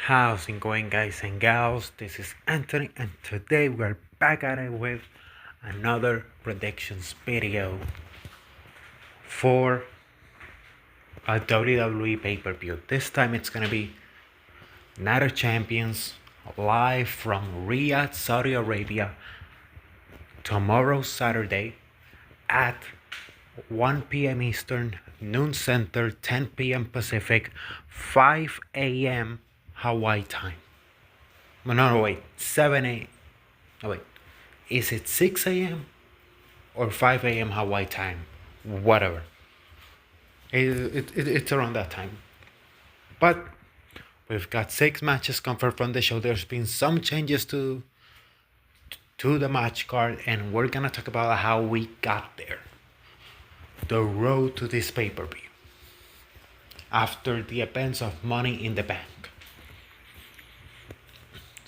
How's it going, guys and gals? This is Anthony, and today we're back at it with another predictions video for a WWE pay-per-view. This time it's gonna be Night of Champions live from Riyadh, Saudi Arabia, tomorrow, Saturday, at 1 p.m. Eastern, noon Center, 10 p.m. Pacific, 5 a.m. Hawaii time. No, wait, 7 a.m. No, wait, is it 6 a.m. or 5 a.m. Hawaii time? Whatever. It's around that time. But we've got 6 matches confirmed from the show. There's been some changes to the match card, and we're gonna talk about how we got there. The road to this pay-per-view after the events of Money in the Bank.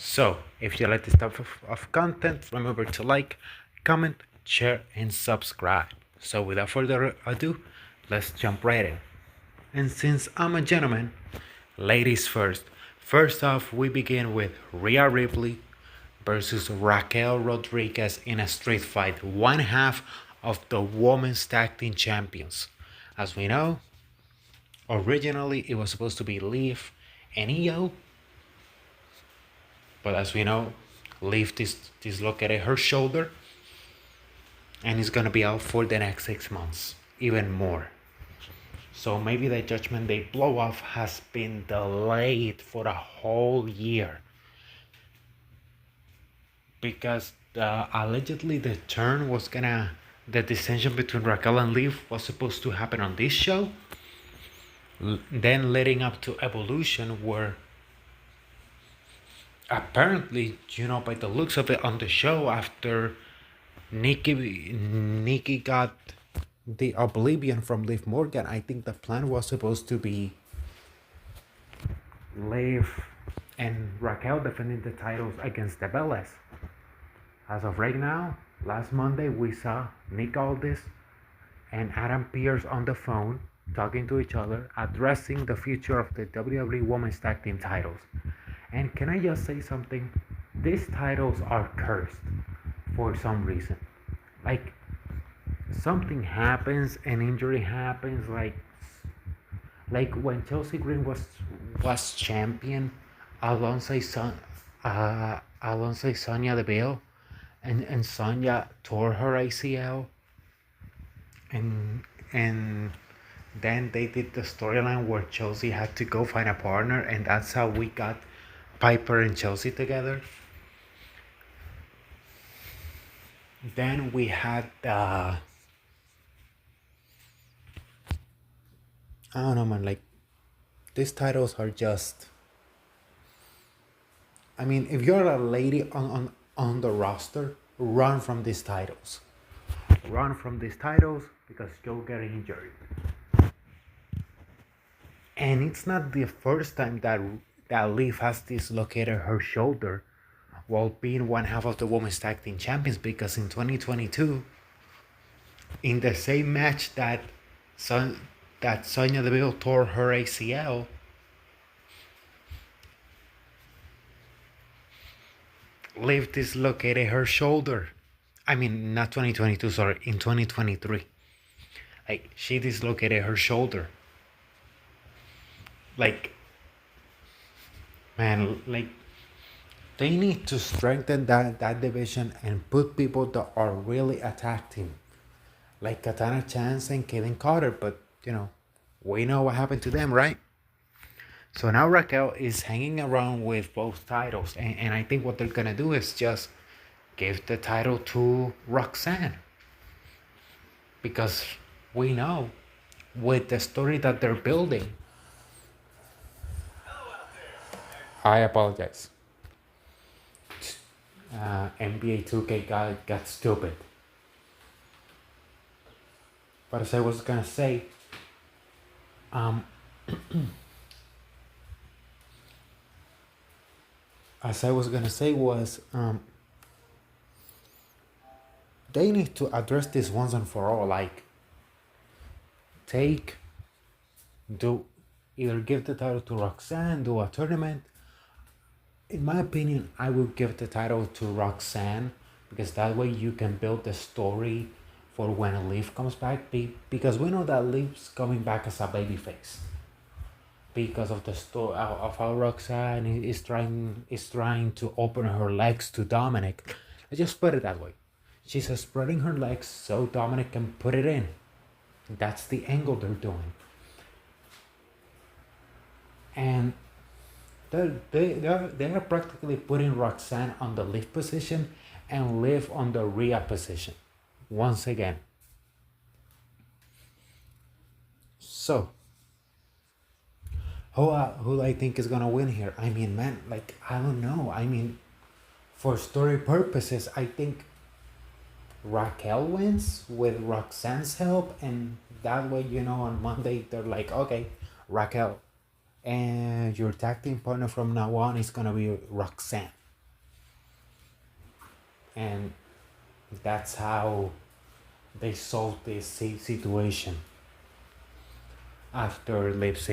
So, if you like this type of content, remember to like, comment, share, and subscribe. So, without further ado, let's jump right in. And since I'm a gentleman, ladies first. First off, we begin with Rhea Ripley versus Raquel Rodriguez in a street fight, one half of the Women's Tag Team Champions. As we know, originally it was supposed to be Liv and Io, but as we know, Liv dislocated her shoulder and is gonna be out for the next 6 months, even more. So maybe the Judgment Day blow off has been delayed for a whole year, because allegedly the dissension between Raquel and Liv was supposed to happen on this show, then leading up to Evolution, where apparently, by the looks of it on the show, after Nikki got the Oblivion from Liv Morgan, I think the plan was supposed to be Liv and Raquel defending the titles against the Bellas. As of right now, last Monday we saw Nick Aldis and Adam Pearce on the phone talking to each other, addressing the future of the WWE Women's Tag Team titles. And can I just say something? These titles are cursed for some reason. Like, something happens, an injury happens, like when Chelsea Green was champion alongside Sonya Deville, and Sonya tore her ACL, and then they did the storyline where Chelsea had to go find a partner, and that's how we got Piper and Chelsea together. Then we had I don't know, man, like, these titles are just, I mean, if you're a lady on the roster, run from these titles. Run from these titles because you'll get injured. And it's not the first time that Liv has dislocated her shoulder while being one half of the Women's Tag Team Champions, because in 2022, in the same match that Sonya Deville tore her ACL, Liv dislocated her shoulder. I mean, not 2022, sorry, in 2023. Like, she dislocated her shoulder. Like, man, like, they need to strengthen that division and put people that are really a tag team, like Katana Chance and Kaden Carter. But we know what happened to them, right? So now Raquel is hanging around with both titles, and I think what they're gonna do is just give the title to Roxanne, because we know with the story that they're building. I apologize. NBA 2K got stupid. But as I was gonna say, they need to address this once and for all. Like, either give the title to Roxanne, do a tournament, in my opinion, I will give the title to Roxanne because that way you can build the story for when Liv comes back. Because we know that Liv's coming back as a babyface because of the story of how Roxanne is trying to open her legs to Dominic. I just put it that way. She's spreading her legs so Dominic can put it in. That's the angle they're doing. And they are practically putting Roxanne on the Liv position and Liv on the Rhea position once again. So who do I think is gonna win here? I mean, man, like I don't know. I mean, for story purposes, I think Raquel wins with Roxanne's help, and that way, on Monday they're like, okay, Raquel, and your tag team partner from now on is gonna be Roxanne, and that's how they solve this situation after Liv's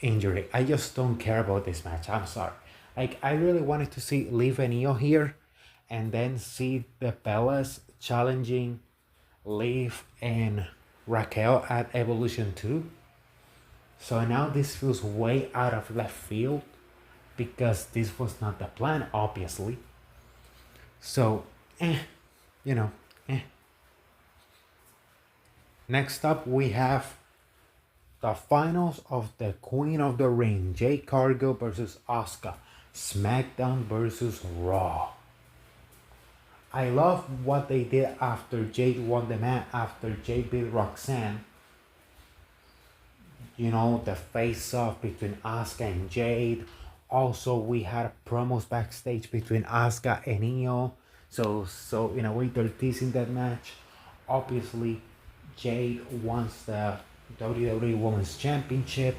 injury. I just don't care about this match. I'm sorry. Like I really wanted to see Liv and Io here, and then see the Bellas challenging Liv and Raquel at Evolution 2. So now this feels way out of left field because this was not the plan, obviously. So, you know, eh. Next up, we have the finals of the Queen of the Ring, Jade Cargill versus Asuka, SmackDown versus Raw. I love what they did after Jade won the match, after Jade beat Roxanne. The face-off between Asuka and Jade. Also, we had promos backstage between Asuka and Io. So in a way, they're teasing that match. Obviously, Jade wants the WWE Women's Championship.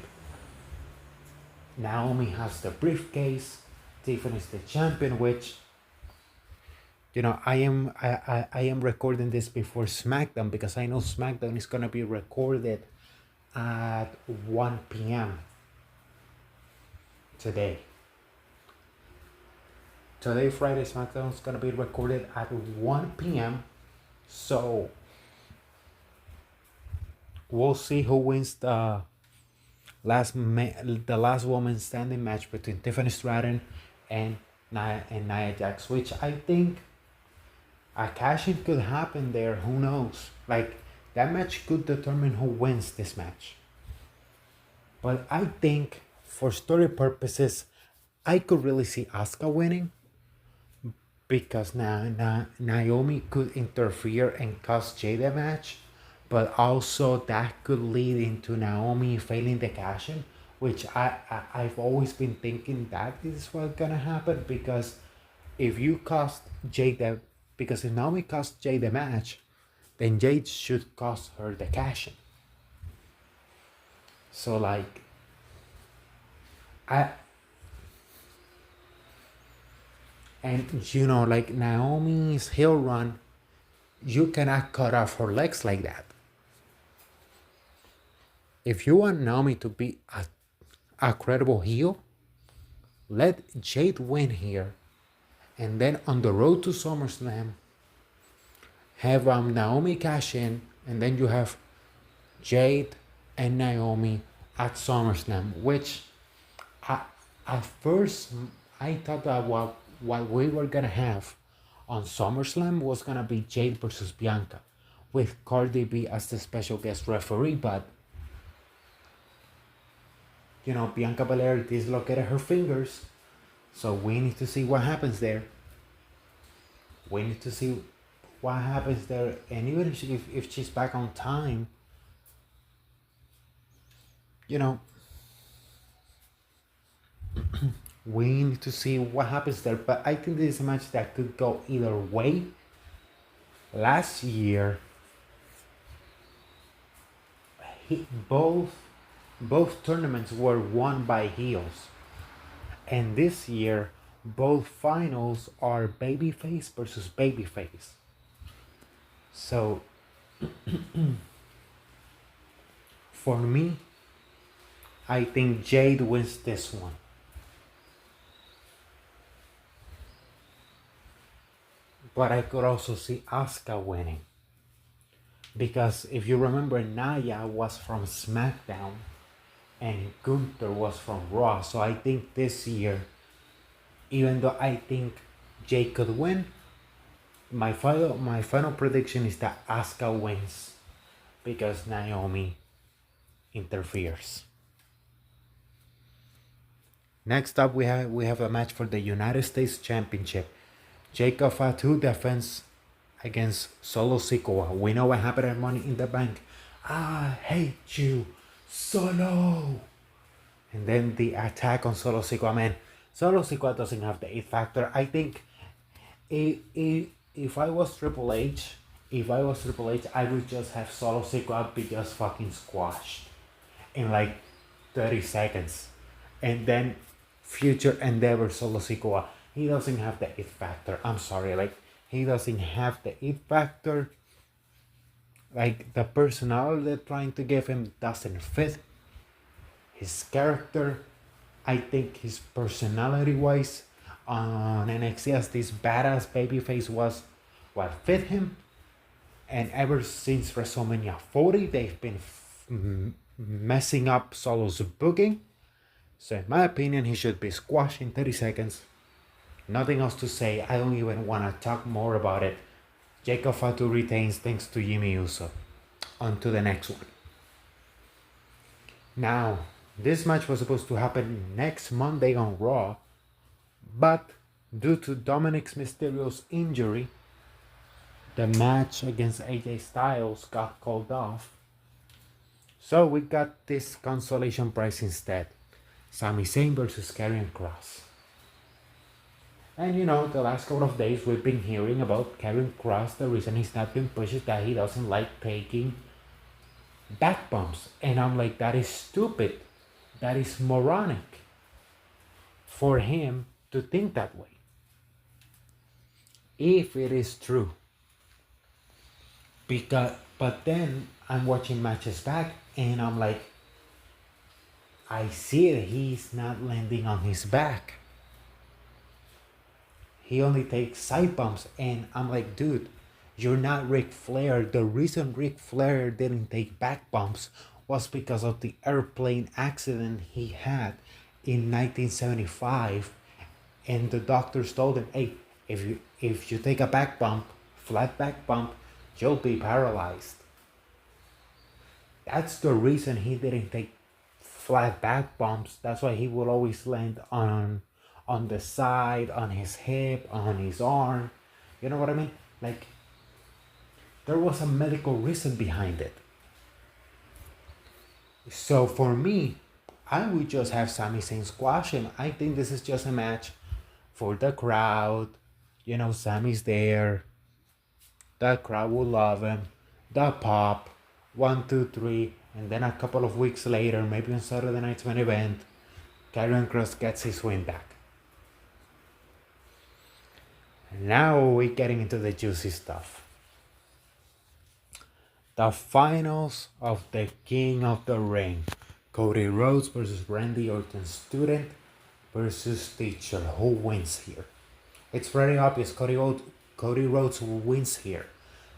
Naomi has the briefcase. Tiffany's the champion, which I am recording this before SmackDown because I know SmackDown is gonna be recorded at 1 p.m. today. Today, Friday, SmackDown is gonna be recorded at 1 p.m. So we'll see who wins the last woman standing match between Tiffany Stratton and Nia Jax, which I think a cash-in could happen there. Who knows? Like that match could determine who wins this match. But I think for story purposes, I could really see Asuka winning because now Naomi could interfere and cost Jade a match, but also that could lead into Naomi failing the cash-in, which I've always been thinking that is what's gonna happen because if Naomi cost Jade the match, then Jade should cost her the cash-in. So like like Naomi's heel run, you cannot cut off her legs like that. If you want Naomi to be a credible heel, let Jade win here, and then on the road to SummerSlam, have Naomi cash in, and then you have Jade and Naomi at SummerSlam, which at first I thought that what we were gonna have on SummerSlam was gonna be Jade versus Bianca, with Cardi B as the special guest referee, but Bianca Belair dislocated her fingers, so we need to see what happens there. And even if she's back on time, we need to see what happens there. But I think this is a match that could go either way. Last year, both tournaments were won by heels, and this year both finals are babyface versus babyface. So for me, I think Jade wins this one. But I could also see Asuka winning. Because if you remember, Naya was from SmackDown and Gunther was from Raw. So I think this year, even though I think Jay could win, my final prediction is that Asuka wins because Naomi interferes. Next up, we have a match for the United States Championship. Jacob Fatu defends against Solo Sikoa. We know what happened at Money in the Bank. I hate you, Solo. And then the attack on Solo Sikoa. Man, Solo Sikoa doesn't have the it factor. I think if I was Triple H, I would just have Solo Sikoa be just fucking squashed in like 30 seconds. And then future endeavor Solo Sikoa. He doesn't have the it factor. I'm sorry, like he doesn't have the it factor. Like the personality they're trying to give him doesn't fit his character. I think his personality wise on NXT as this badass babyface was what fit him. And ever since WrestleMania 40, they've been messing up Solo's booking. So in my opinion, he should be squashed in 30 seconds. Nothing else to say. I don't even want to talk more about it. Jacob Fatu retains thanks to Jimmy Uso. On to the next one. Now, this match was supposed to happen next Monday on Raw, but due to Dominic Mysterio's injury, the match against AJ Styles got called off. So we got this consolation prize instead. Sami Zayn versus Karrion Kross. And you know, the last couple of days we've been hearing about Karrion Kross. The reason he's not been pushed is that he doesn't like taking back bumps. And I'm like, that is stupid. That is moronic for him to think that way. If it is true. But then I'm watching matches back and I'm like, I see that he's not landing on his back. He only takes side bumps. And I'm like, dude, you're not Ric Flair. The reason Ric Flair didn't take back bumps was because of the airplane accident he had in 1975. And the doctors told him, hey, if you take a back bump, flat back bump, you'll be paralyzed. That's the reason he didn't take flat back bumps. That's why he will always land on the side, on his hip, on his arm. You know what I mean? Like, there was a medical reason behind it. So for me, I would just have Sami Zayn squash him. I think this is just a match for the crowd. You know, Sami's there. The crowd will love him. The pop. 1, 2, 3. And then a couple of weeks later, maybe on Saturday night's main event, Karrion Kross gets his win back. And now we're getting into the juicy stuff. The finals of the King of the Ring. Cody Rhodes versus Randy Orton's student versus teacher. Who wins here? It's very obvious Cody Rhodes wins here.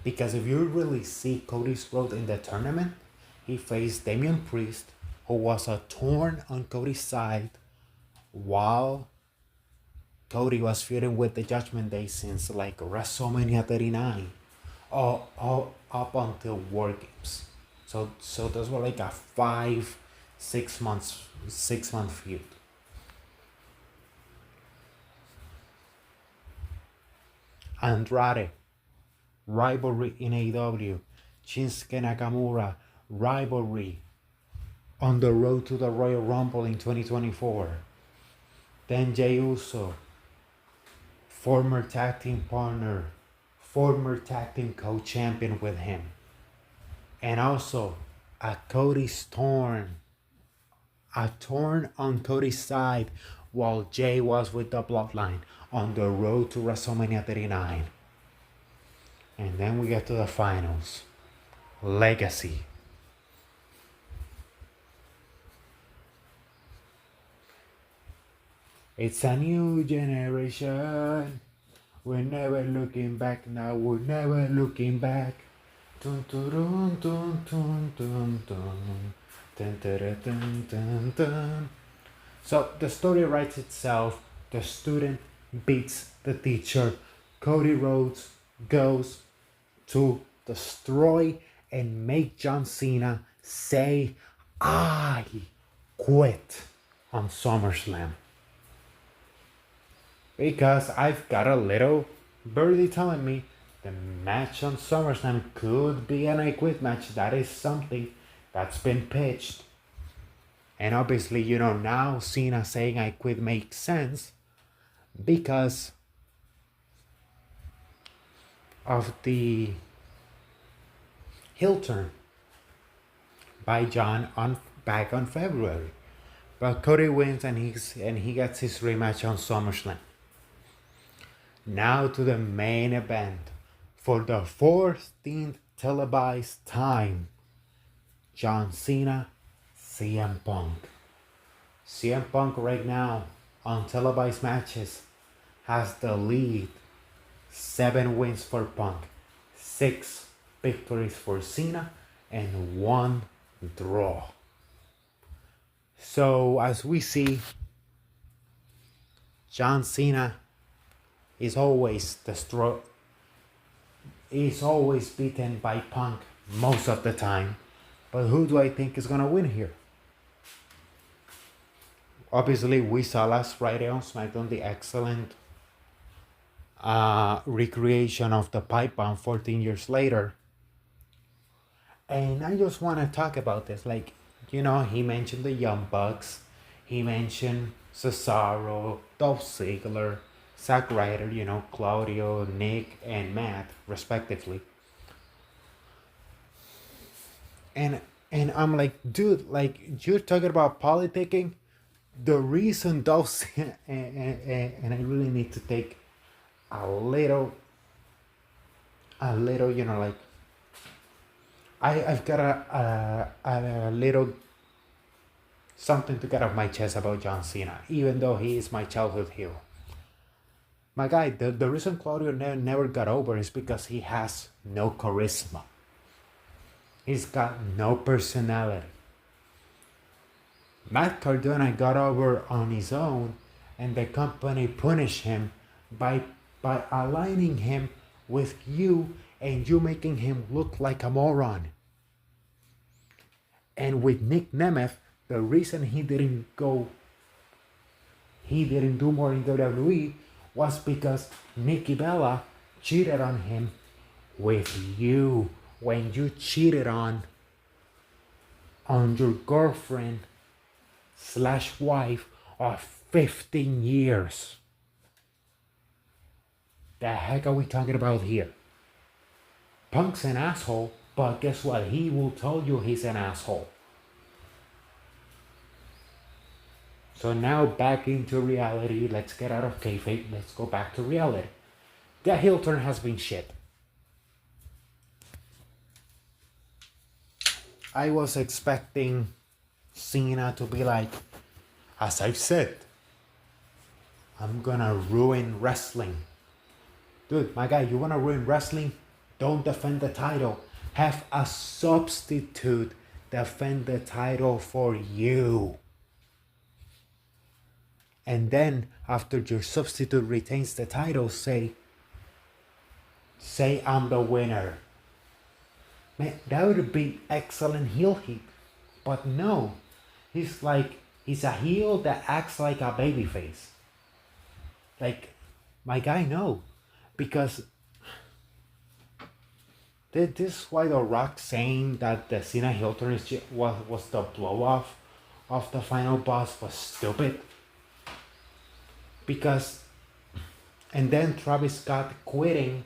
Because if you really see Cody's Rhodes in the tournament, he faced Damian Priest, who was a thorn on Cody's side, while Cody was feuding with the Judgment Day since like WrestleMania 39, all up until War Games. So those were like a 6 month feud. Andrade, rivalry in AEW. Shinsuke Nakamura, rivalry on the road to the Royal Rumble in 2024. Then Jey Uso, former tag team partner, former tag team co-champion with him. And also a thorn on Cody's side while Jay was with the Bloodline on the road to WrestleMania 39. And then we get to the finals. Legacy. It's a new generation. We're never looking back now, we're never looking back. Dun, dun, dun, dun, dun, dun, dun. Dun, dun, dun, dun, dun, dun. So the story writes itself. The student beats the teacher. Cody Rhodes goes to destroy and make John Cena say, I quit on SummerSlam. Because I've got a little birdie telling me the match on SummerSlam could be an I quit match. That is something that's been pitched. And obviously, now Cena saying I quit makes sense because of the heel turn by John back on February. But Cody wins and he gets his rematch on SummerSlam. Now to the main event. For the 14th televised time, John Cena, CM Punk. CM Punk right now on televised matches has the lead. 7 wins for Punk, 6 victories for Cena, and 1 draw. So as we see, John Cena is always beaten by Punk most of the time. But who do I think is gonna win here? Obviously, we saw last Friday on SmackDown the excellent recreation of the pipe bomb 14 years later. And I just want to talk about this. He mentioned the Young Bucks. He mentioned Cesaro, Dolph Ziggler, Zack Ryder, Claudio, Nick, and Matt, respectively. And I'm like, dude, you're talking about politicking? The reason Dolph and I really need to take a little, I've got a little something to get off my chest about John Cena, even though he is my childhood hero. My guy, the reason Claudio never got over is because he has no charisma. He's got no personality. Matt Cardona got over on his own, and the company punished him by aligning him with you and you making him look like a moron. And with Nick Nemeth, the reason he didn't do more in WWE was because Nikki Bella cheated on him with you when you cheated on your girlfriend / wife of 15 years. The heck are we talking about here? Punk's an asshole, but guess what? He will tell you he's an asshole. So now back into reality. Let's get out of kayfabe. Let's go back to reality. The heel turn has been shit. I was expecting Cena to be like, as I've said, I'm gonna ruin wrestling. Dude, my guy, you wanna ruin wrestling? Don't defend the title. Have a substitute defend the title for you. And then after your substitute retains the title, say I'm the winner. Man, that would be excellent heel heat. But no, he's a heel that acts like a babyface. My guy, no. Because this is why The Rock saying that the Cena heel turn was the blow off of the final boss was stupid. Because, and then Travis Scott quitting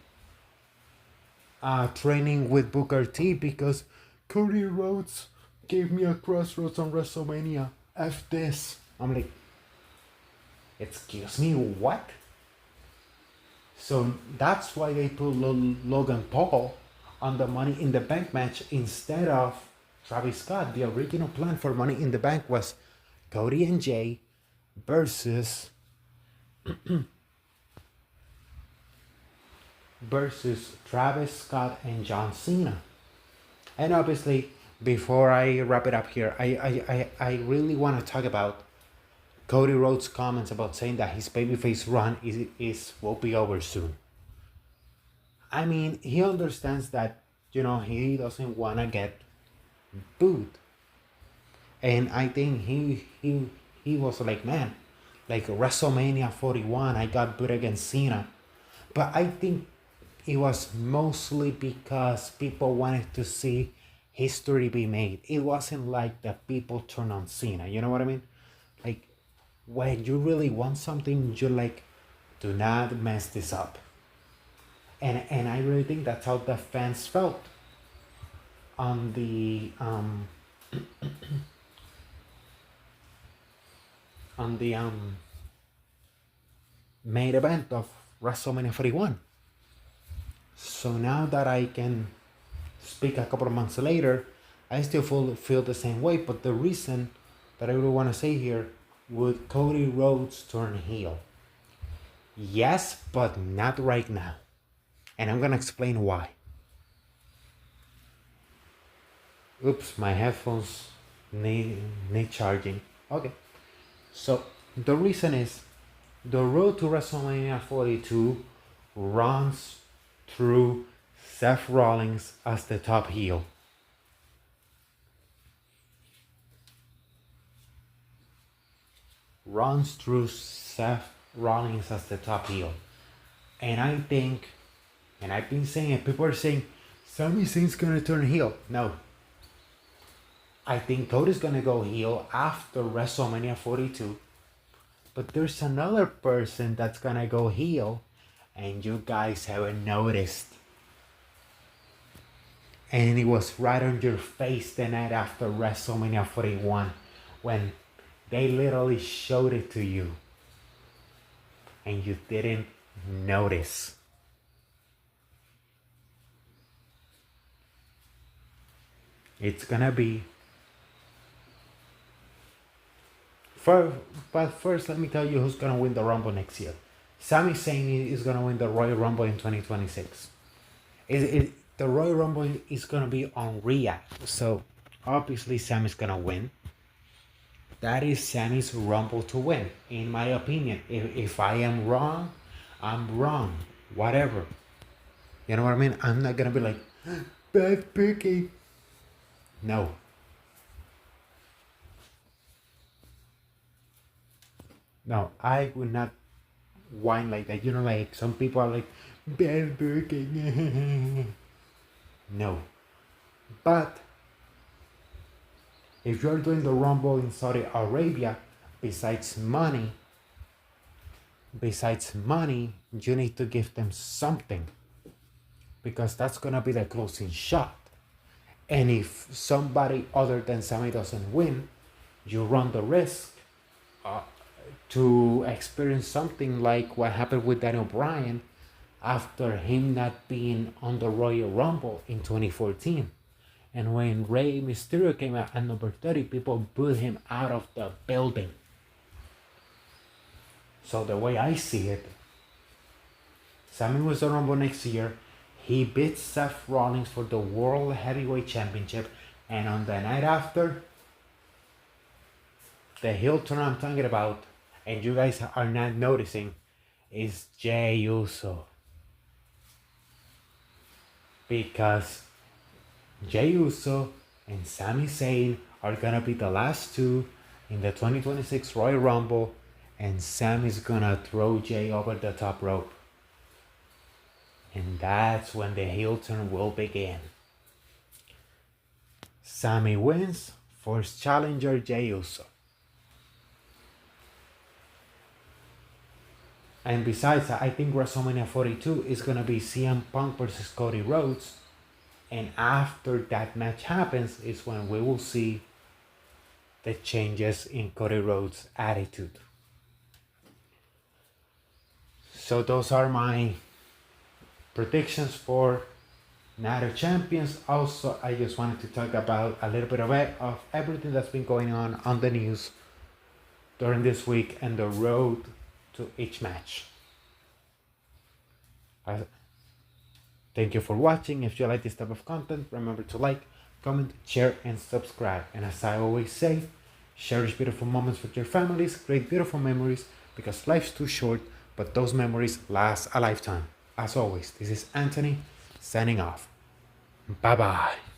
training with Booker T because Cody Rhodes gave me a crossroads on WrestleMania. F this. I'm like, excuse me, what? So that's why they put Logan Paul on the Money in the Bank match instead of Travis Scott. The original plan for Money in the Bank was Cody and Jay versus versus Travis Scott and John Cena. And obviously, before I wrap it up here, I really want to talk about Cody Rhodes' comments about saying that his babyface run will be over soon. I mean, he understands that, he doesn't want to get booed. And I think he was like, man, like WrestleMania 41, I got booed against Cena. But I think it was mostly because people wanted to see history be made. It wasn't like the people turn on Cena. You know what I mean? Like, when you really want something, you like, do not mess this up. And I really think that's how the fans felt on the main event of WrestleMania 41. So now that I can speak a couple of months later, I still feel the same way. But the reason that I really want to say here, would Cody Rhodes turn heel? Yes, but not right now. And I'm going to explain why. Oops, my headphones need charging. Okay. So the reason is the road to WrestleMania 42 runs through Seth Rollins as the top heel. Runs through Seth Rollins as the top heel. And I think, and I've been saying it, people are saying, Sami Zayn's gonna turn heel. No. I think Cody's gonna go heel after WrestleMania 42. But there's another person that's gonna go heel, and you guys haven't noticed. And it was right on your face the night after WrestleMania 41 when they literally showed it to you and you didn't notice. It's gonna be but first let me tell you who's gonna win the Rumble next year. Sami Zayn is gonna win the Royal Rumble in 2026. The Royal Rumble is gonna be on Rhea, so obviously Sami's gonna win. That is Sami's Rumble to win, in my opinion. If I am wrong, I'm wrong. Whatever. You know what I mean? I'm not gonna be like, bad picking. No. No, I would not whine like that. You know, like some people are like, bad picking. No. But if you're doing the Rumble in Saudi Arabia, besides money, you need to give them something. Because that's going to be the closing shot. And if somebody other than Sami doesn't win, you run the risk to experience something like what happened with Daniel Bryan after him not being on the Royal Rumble in 2014. And when Rey Mysterio came out at number 30, people booed him out of the building. So the way I see it, Sami wins the Rumble next year. He beats Seth Rollins for the World Heavyweight Championship. And on the night after, the heel turn I'm talking about, and you guys are not noticing, is Jey Uso. Because Jey Uso and Sami Zayn are gonna be the last two in the 2026 Royal Rumble, and Sami's gonna throw Jey over the top rope. And that's when the heel turn will begin. Sami wins, first challenger Jey Uso. And besides, I think WrestleMania 42 is gonna be CM Punk versus Cody Rhodes. And after that match happens is when we will see the changes in Cody Rhodes' attitude. So those are my predictions for Night of Champions. Also, I just wanted to talk about a little bit of everything that's been going on the news during this week and the road to each match. Thank you for watching. If you like this type of content, remember to like, comment, share, and subscribe. And as I always say, cherish beautiful moments with your families, create beautiful memories, because life's too short, but those memories last a lifetime. As always, this is Anthony, signing off. Bye-bye.